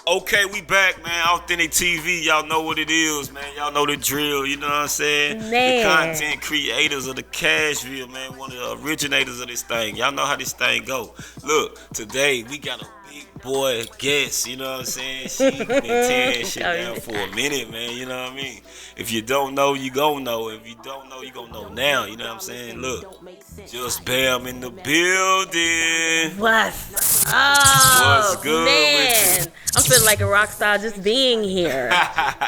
Okay, we back, man. Authentic TV, y'all know what it is, man. Y'all know the drill, you know what I'm saying? The Man. content creators of the Cashville, man. One of the originators of this thing. Y'all know how this thing go. Look, today we got a big boy guest, you know what I'm saying? She been tearing shit down for a minute, man, you know what I mean? If you don't know, you gon' know. If you don't know, you gon' know now, you know what I'm saying? Look, Jus Bam in the building. What's What's up, good with man? I'm feeling like a rock star just being here.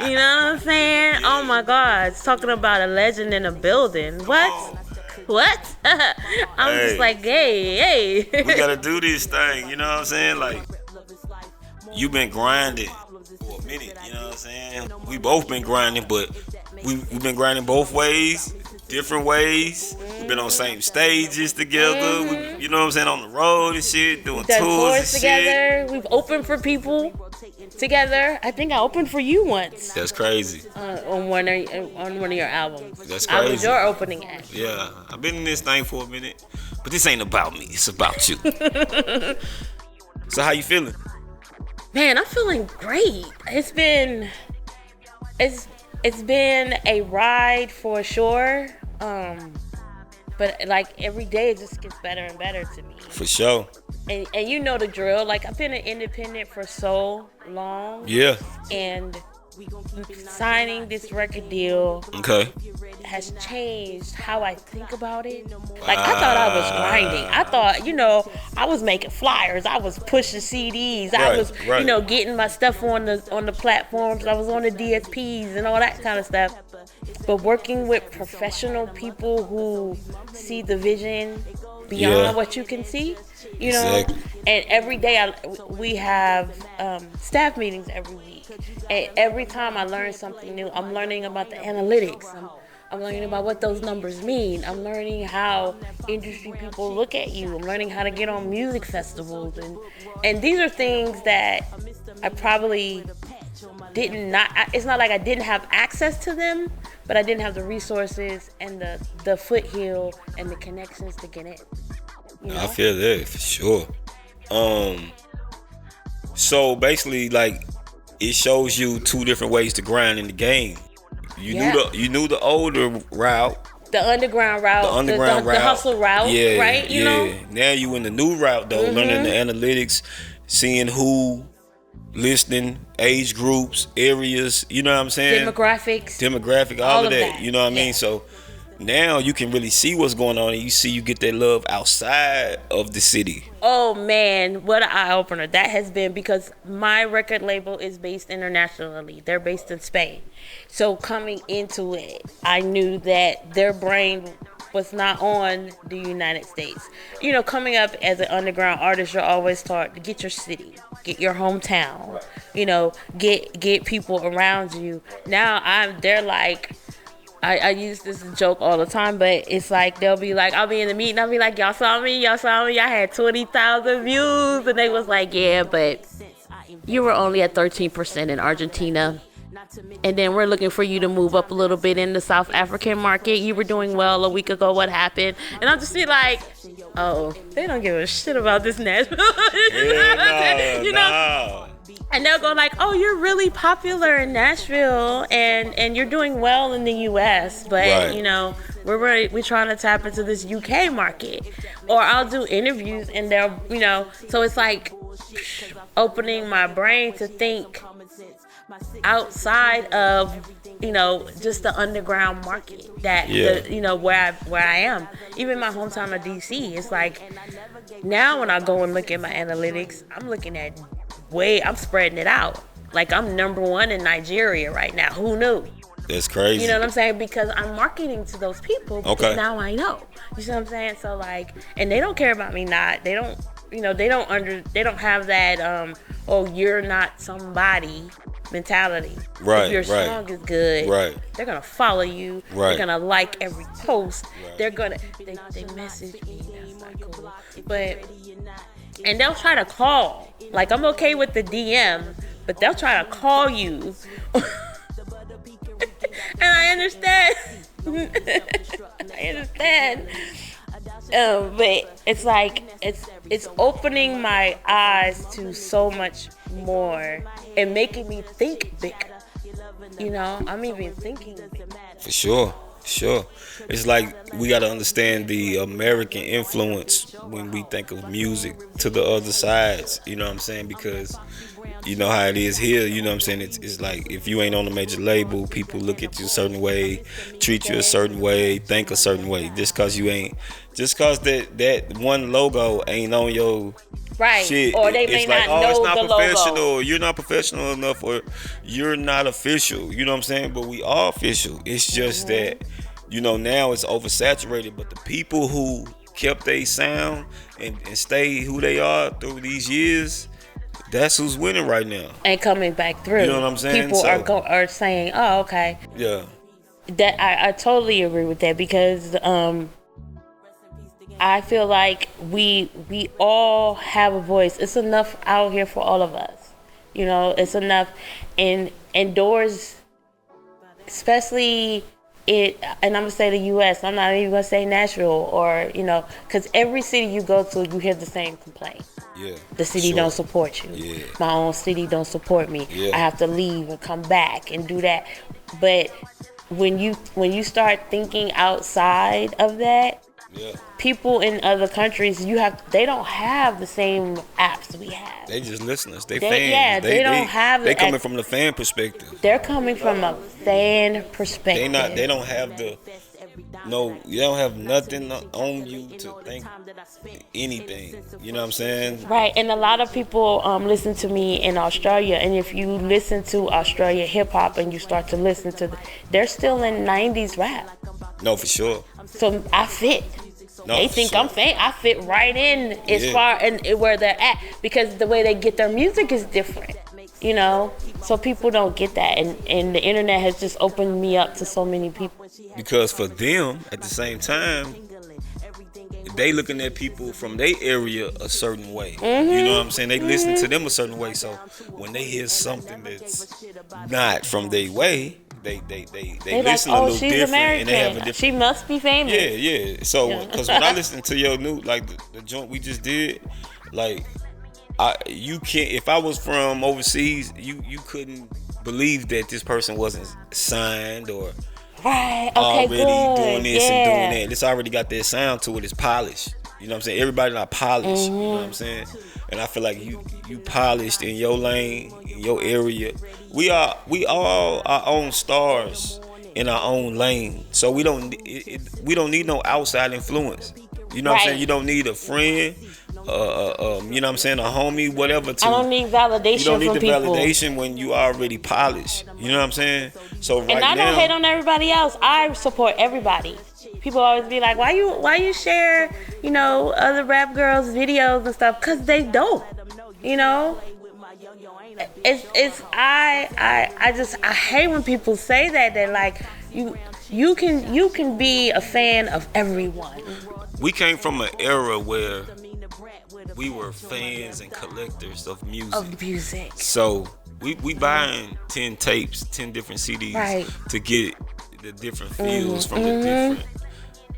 you? You know what I'm saying? Oh my God, it's talking about a legend in a building. What? What? I'm just Hey, like, hey, we hey. gotta do this thing, you know what I'm saying? Like, you been grinding for a minute, you know what I'm saying? We both been grinding, but we've been grinding both ways, different ways. We've been on same stages together, you know what I'm saying, on the road and shit, doing We've done tours and tours shit. together. We've opened for people together. I think I opened for you once That's crazy. on one of your albums. That's I was crazy. your opening act. Yeah, I've been in this thing for a minute, but this ain't about me, it's about you. So how you feeling? Man, I'm feeling great. It's been a ride for sure. But like every day it just gets better and better to me. For sure. And you know the drill. Like I've been an independent for so long. Yeah. And signing this record deal Okay. has changed how I think about it. Like I thought I was grinding. I thought, I was making flyers. I was pushing CDs. I Right, was, right. getting my stuff on the platforms. I was on the DSPs and all that kind of stuff. But working with professional people who see the vision beyond Yeah. what you can see, Exactly. and every day we have staff meetings every week, and every time I learn something new, I'm learning about the analytics. I'm learning about what those numbers mean. I'm learning how industry people look at you. I'm learning how to get on music festivals, and these are things that I probably it's not like I didn't have access to them, but I didn't have the resources and the foothill and the connections to get in. I feel that for sure. So basically, like, it shows you two different ways to grind in the game. You knew the older route, The underground route, the the route, hustle route, yeah, right? yeah. Now you in the new route though, learning the analytics, seeing who listening, age groups, areas. You know what I'm saying? demographic, all of that. You know what I mean? Yeah. So now you can really see what's going on, and you get that love outside of the city. Oh man, what an eye opener that has been, because my record label is based internationally. They're based in Spain. So coming into it, I knew that their brain was not on the United States. Coming up as an underground artist, you're always taught to get your city, get your hometown, get people around you. Now they're like, I use this joke all the time, but it's like they'll be like, I'll be in the meeting, I'll be like, y'all saw me, y'all had 20,000 views, and they was like, yeah, but you were only at 13% in Argentina, and then we're looking for you to move up a little bit in the South African market. You were doing well a week ago. What happened? And I'll just be like, oh, they don't give a shit about this Nashville. No. And they'll go like, oh, you're really popular in Nashville, and you're doing well in the U.S., but, Right. we're trying to tap into this UK market. Or I'll do interviews, and they'll, so it's like opening my brain to think outside of, just the underground market that, where I am. Even my hometown of D.C., it's like, now when I go and look at my analytics, I'm spreading it out. Like I'm number one in Nigeria right now. Who knew? That's crazy. You know what I'm saying? Because I'm marketing to those people. Okay. Now I know. You see what I'm saying? So like, and they don't care about me not. They don't. They don't have that. Oh, you're not somebody mentality. Right. If your song is good, right, they're gonna follow you. Right. They're gonna like every post. Right. They're gonna. They message me. That's not cool. But. And they'll try to call. Like, I'm okay with the DM, but they'll try to call you. And I understand. I understand. But it's like it's opening my eyes to so much more and making me think bigger. You know, I'm even thinking bigger. For sure. Sure. It's like we got to understand the American influence when we think of music to the other sides. You know what I'm saying? Because you know how it is here. You know what I'm saying? It's like if you ain't on a major label, people look at you a certain way, treat you a certain way, think a certain way. Just cause you ain't, just cause that one logo ain't on your Right. shit. Or they may not know it's not the professional. logo. You're not professional enough, or you're not official. You know what I'm saying? But we are official. It's just that, you know, now it's oversaturated. But the people who kept their sound and stay who they are through these years, that's who's winning right now. And coming back through. You know what I'm saying? People are saying, oh, okay. Yeah. That I totally agree with that, because I feel like we all have a voice. It's enough out here for all of us. You know, it's enough. And doors, especially and I'm going to say the U.S., I'm not even going to say Nashville, or, you know, because every city you go to, you hear the same complaint. Yeah. The city don't support you. Yeah. My own city don't support me. Yeah. I have to leave and come back and do that. But when you start thinking outside of that, Yeah. people in other countries, they don't have the same apps we have. They just listeners. They They- fans. yeah, they don't have They the coming ex- from the fan perspective. They're coming from a fan perspective. They don't have you don't have nothing on you to think anything. You know what I'm saying? Right, and a lot of people listen to me in Australia, and if you listen to Australia hip hop and you start to listen to, they're still in 90s rap. No, for sure. So I fit. No, They for think sure. I'm fake. I fit right in as far and where they're at, because the way they get their music is different. You know, so people don't get that, and the internet has just opened me up to so many people. Because for them, at the same time, they looking at people from their area a certain way. You know what I'm saying? They listen to them a certain way. So when they hear something that's not from their way, they listen like, a oh, little she's different, American. and they have a different. She must be famous. Yeah. So because when I listen to your new, like the joint we just did, like you can't. If I was from overseas, you couldn't believe that this person wasn't signed or Right. Okay. already Good. doing this and doing that. It's already got that sound to it. It's polished. You know what I'm saying? Everybody not polished. You know what I'm saying? And I feel like you polished in your lane, in your area. We all our own stars in our own lane. So we don't need no outside influence. You know what I'm saying? You don't need a friend, you know what I'm saying, a homie, whatever. I don't need validation. You don't need from the people. validation when you already polished. You know what I'm saying? So right And I now, don't hate on everybody else. I support everybody. People always be like, why you share, you know, other rap girls' videos and stuff? Cause they don't. You know? I hate when people say that. They're like, you can be a fan of everyone. we came from an era where we were fans and collectors of music. So we buying 10 tapes, 10 different CDs to get the different feels from the different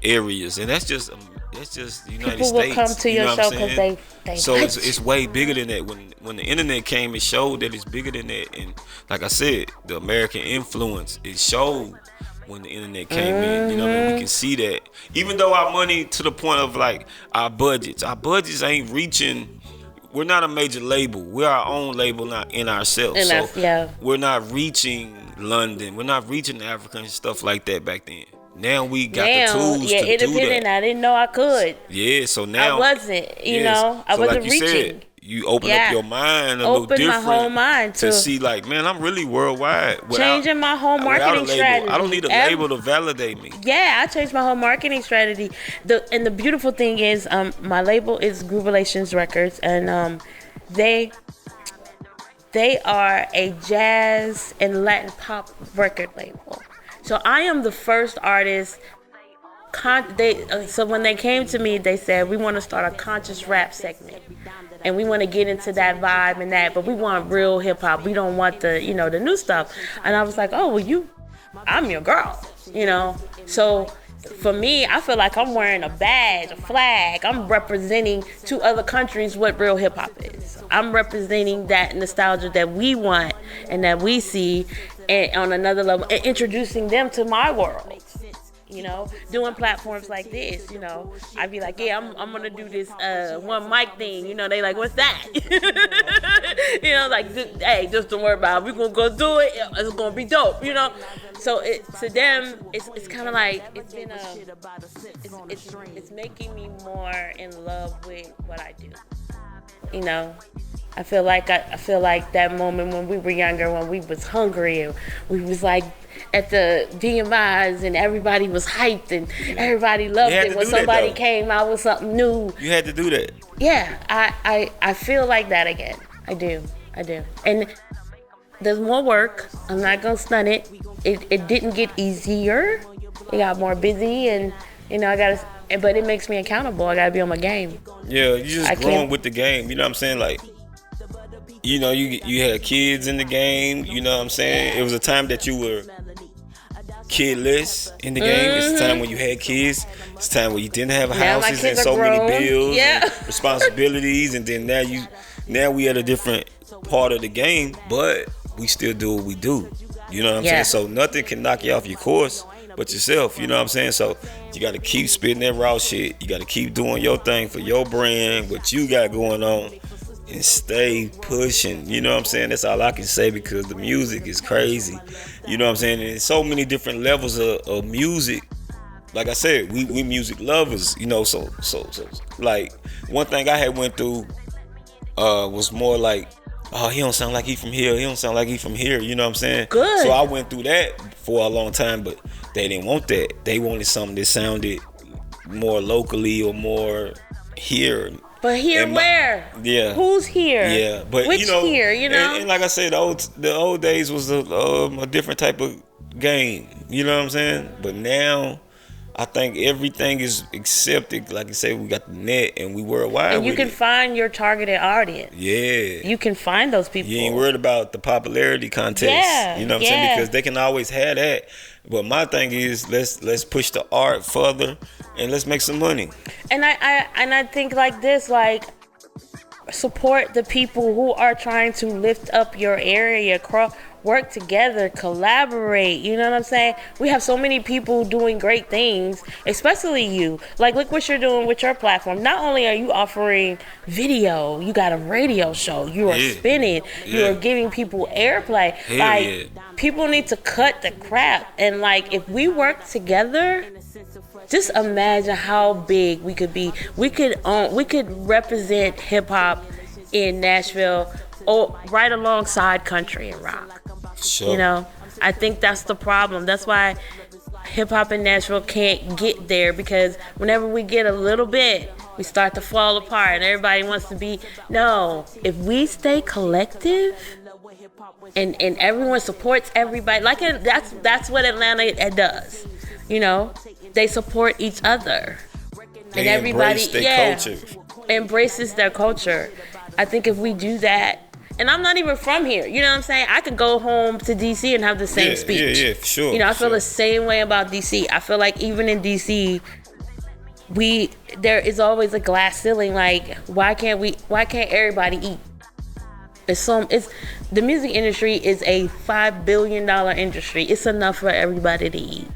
areas, and that's just the United People States. will come to your show because they so like it's way bigger than that. When the internet came, it showed that it's bigger than that. And like I said, the American influence, it showed when the internet came in. You know what I mean? We can see that. Even though our money, to the point of like our budgets ain't reaching. We're not a major label. We're our own label, not in ourselves. We're not reaching London. We're not reaching Africa and stuff like that back then. Now we got the tools to do that. I didn't know I could. Yeah, so now I wasn't, you know, I wasn't like reaching. Said, you open up your mind a little different. My whole mind to see, like, man, I'm really worldwide. Changing my whole marketing strategy. I don't need a label to validate me. Yeah, I changed my whole marketing strategy. And the beautiful thing is, my label is Groove Relations Records, and they are a jazz and Latin pop record label. So I am the first artist. So when they came to me, they said, we want to start a conscious rap segment, and we want to get into that vibe and that, but we want real hip hop. We don't want the new stuff. And I was like, oh, well, I'm your girl, you know. So for me, I feel like I'm wearing a badge, a flag. I'm representing to other countries what real hip hop is. I'm representing that nostalgia that we want and that we see, and on another level, and introducing them to my world. You know, doing platforms like this, you know, I'd be like, yeah, I'm gonna do this one mic thing. You know, they like, what's that? You know, like, hey, just don't worry about it. We're gonna go do it. It's gonna be dope. You know, so to them, it's kind of like it's been it's making me more in love with what I do. You know, I feel like that moment when we were younger, when we was hungry and we was like at the DMIs and everybody was hyped and everybody loved it when somebody came out with something new. You had to do that. Yeah, I feel like that again. I do. And there's more work. I'm not gonna stun it. It didn't get easier. It got more busy, and you know but it makes me accountable. I gotta be on my game. Yeah, you just growing with the game. You know what I'm saying? Like, you know, you had kids in the game. You know what I'm saying? It was a time that you were kidless in the game. It's a time when you had kids. It's a time when you didn't have houses and so many bills and responsibilities. And then now we at a different part of the game, but we still do what we do. You know what I'm saying? So nothing can knock you off your course but yourself. You know what I'm saying? So you got to keep spitting that raw shit. You got to keep doing your thing for your brand, what you got going on, and stay pushing. You know what I'm saying? That's all I can say, because the music is crazy. You know what I'm saying? And there's so many different levels of music. Like I said, we music lovers, you know, so like one thing I had went through was more like, oh, he don't sound like he from here. He don't sound like he from here. You know what I'm saying? Good. So I went through that for a long time, but they didn't want that. They wanted something that sounded more locally or more here. But here where? Yeah. Who's here? Yeah. But which you know, here, you know? And like I said, the old days was a different type of game. You know what I'm saying? But now I think everything is accepted. Like I say, we got the net and we worldwide. And you can find your targeted audience. Yeah. You can find those people. You ain't worried about the popularity contest. Yeah. You know what I'm saying? Because they can always have that. But my thing is, let's push the art further and let's make some money. And I think like this, like, support the people who are trying to lift up your area, work together, collaborate. You know what I'm saying? We have so many people doing great things, especially you. Like, look what you're doing with your platform. Not only are you offering video, you got a radio show, you are spinning, you are giving people airplay. People need to cut the crap. And like, if we work together, just imagine how big we could be. We could represent hip hop in Nashville, right alongside country and rock. Sure. You know, I think that's the problem. That's why hip hop in Nashville can't get there, because whenever we get a little bit, we start to fall apart and everybody wants to be. No, if we stay collective and everyone supports everybody, like that's what Atlanta does. You know, they support each other, and everybody embraces their culture. I think if we do that. And I'm not even from here. You know what I'm saying? I could go home to D.C. and have the same speech. Yeah, for sure. You know, I feel the same way about D.C. I feel like even in D.C., there is always a glass ceiling. Like, why can't everybody eat? The music industry is a $5 billion industry. It's enough for everybody to eat.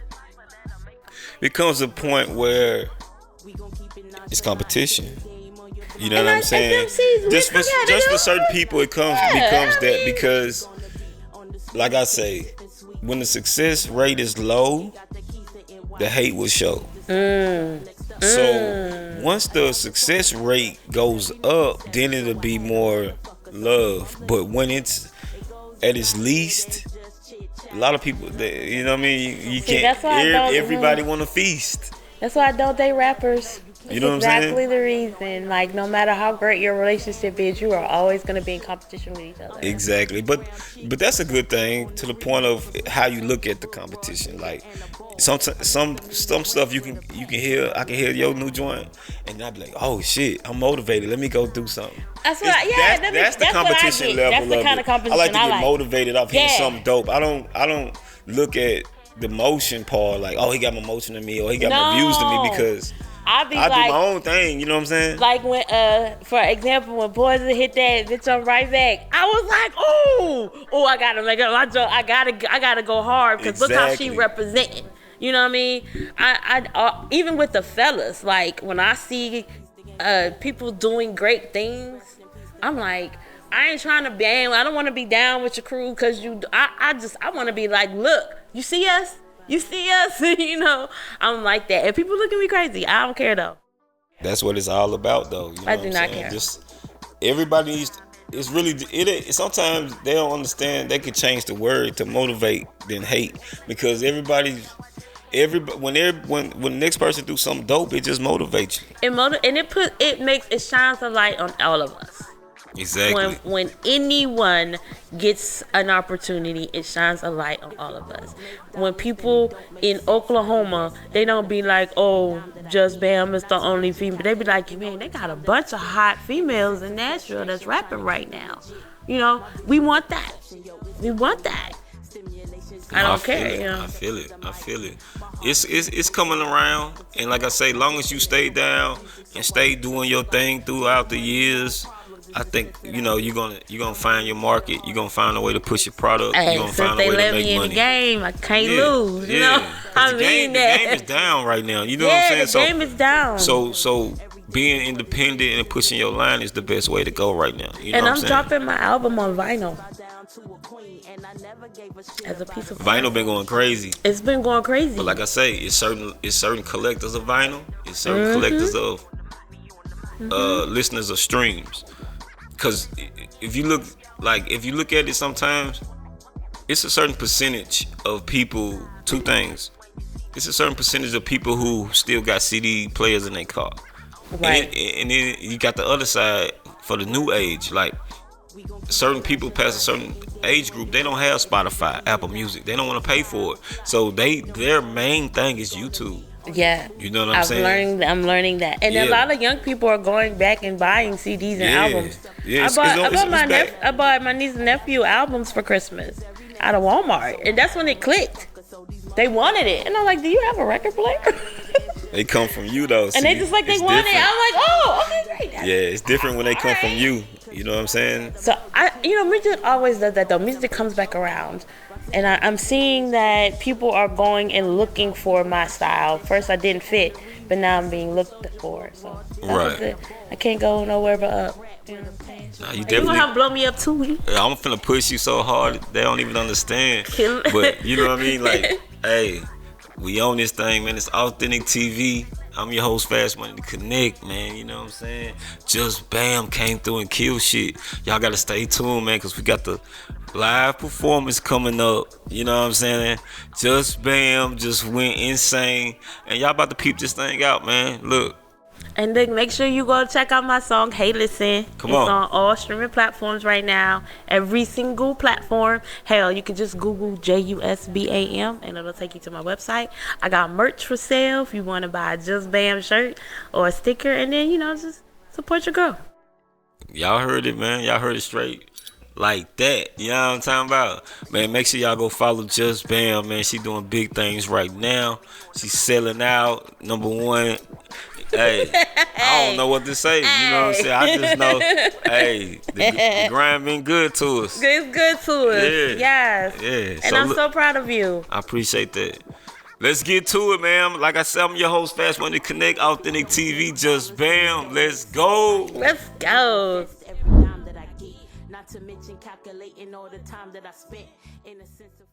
It comes to a point where it's competition. You know what I'm saying? Just for certain people, it becomes that, because, like I say, when the success rate is low, the hate will show. So once the success rate goes up, then it'll be more love. But when it's at its least, a lot of people, you know what I mean? You can't. Everybody want to feast. That's why I don't date rappers. You know what I'm saying? Exactly the reason. Like, no matter how great your relationship is, you are always going to be in competition with each other. Exactly. But that's a good thing, to the point of how you look at the competition. Like, some stuff you can hear. I can hear your new joint, and I'll be like, oh shit, I'm motivated. Let me go do something. That's the competition level. That's the kind of competition I like to get motivated off hearing something dope. I don't look at the motion part, like, oh, he got more motion than me, or he got more views than me, because I do my own thing. You know what I'm saying? Like when, for example, when Poison hit that bitch on right back, I was like, oh, I gotta make up my joke. I gotta go hard, because look how she representing. You know what I mean? I even with the fellas, like when I see people doing great things, I'm like, I ain't trying to bang. I don't want to be down with your crew, because I want to be like, look, you see us? You see us? You know, I'm like that. And people look at me crazy. I don't care though. That's what it's all about, though. You know I do not care. Just everybody needs. It's really sometimes they don't understand. They could change the word to motivate than hate, because when the next person do something dope, it just motivates you. It shines a light on all of us. Exactly. When anyone gets an opportunity, it shines a light on all of us. When people in Oklahoma, they don't be like, oh, Jus Bam is the only female. They be like, man, they got a bunch of hot females in Nashville that's rapping right now. You know, we want that. We want that. I don't care. You know? I feel it. It's coming around, and like I say, long as you stay down and stay doing your thing throughout the years, I think, you know, you're gonna find your market. You're gonna find a way to push your product. You're gonna find a way to make money. Since they let me in the game, I can't lose. You know, I mean that. The game is down right now. You know what I'm saying? The game is down. So being independent and pushing your line is the best way to go right now. You know and what I'm dropping my album on vinyl. As a piece of vinyl been going crazy. It's been going crazy. But like I say, it's certain collectors of vinyl. It's certain collectors of listeners of streams. Because if you look at it, sometimes it's a certain percentage of people. Two things. It's a certain percentage of people who still got CD players in their car. Right. And then you got the other side for the new age. Like, certain people past a certain age group, they don't have Spotify, Apple Music. They don't want to pay for it. So their main thing is YouTube. Yeah. You know what I'm saying? I'm learning that. And a lot of young people are going back and buying CDs and albums. Yeah, I bought my niece and nephew albums for Christmas out of Walmart. And that's when it clicked. They wanted it. And I'm like, do you have a record player? They come from you, though. And they just like, they want it. I'm like, oh, okay, great. It's different when they come from you. You know what I'm saying? So, music always does that, though. Music comes back around. And I'm seeing that people are going and looking for my style. First, I didn't fit, but now I'm being looked for. So, right. I can't go nowhere but up. You know what I'm saying? Nah, you gonna have to blow me up too. I'm finna push you so hard they don't even understand. But you know what I mean? Like, hey, we own this thing, man. It's Authentik TV. I'm your host, Fast Money to Connect, man. You know what I'm saying? Jus Bam came through and killed shit. Y'all gotta stay tuned, man, because we got the live performance coming up. You know what I'm saying? Jus Bam just went insane. And y'all about to peep this thing out, man. Look. And then make sure you go check out my song, Hey Listen. It's on all streaming platforms right now. Every single platform. Hell, you can just Google JUSBAM and it'll take you to my website. I got merch for sale if you want to buy a Jus Bam shirt or a sticker. And then, just support your girl. Y'all heard it, man. Y'all heard it straight like that. You know what I'm talking about? Man, make sure y'all go follow Jus Bam, man. She doing big things right now. She's selling out. Number one. Hey, I don't know what to say. You know what I'm saying? I just know, hey, the grind been good to us. It's good to us. Yeah. Yes. Yeah. And I'm so proud of you. I appreciate that. Let's get to it, man. Like I said, I'm your host, Fast Money to Connect, Authentik TV, Jus Bam. Let's go. Let's go. Not to mention calculating all the time that I spent in a sense of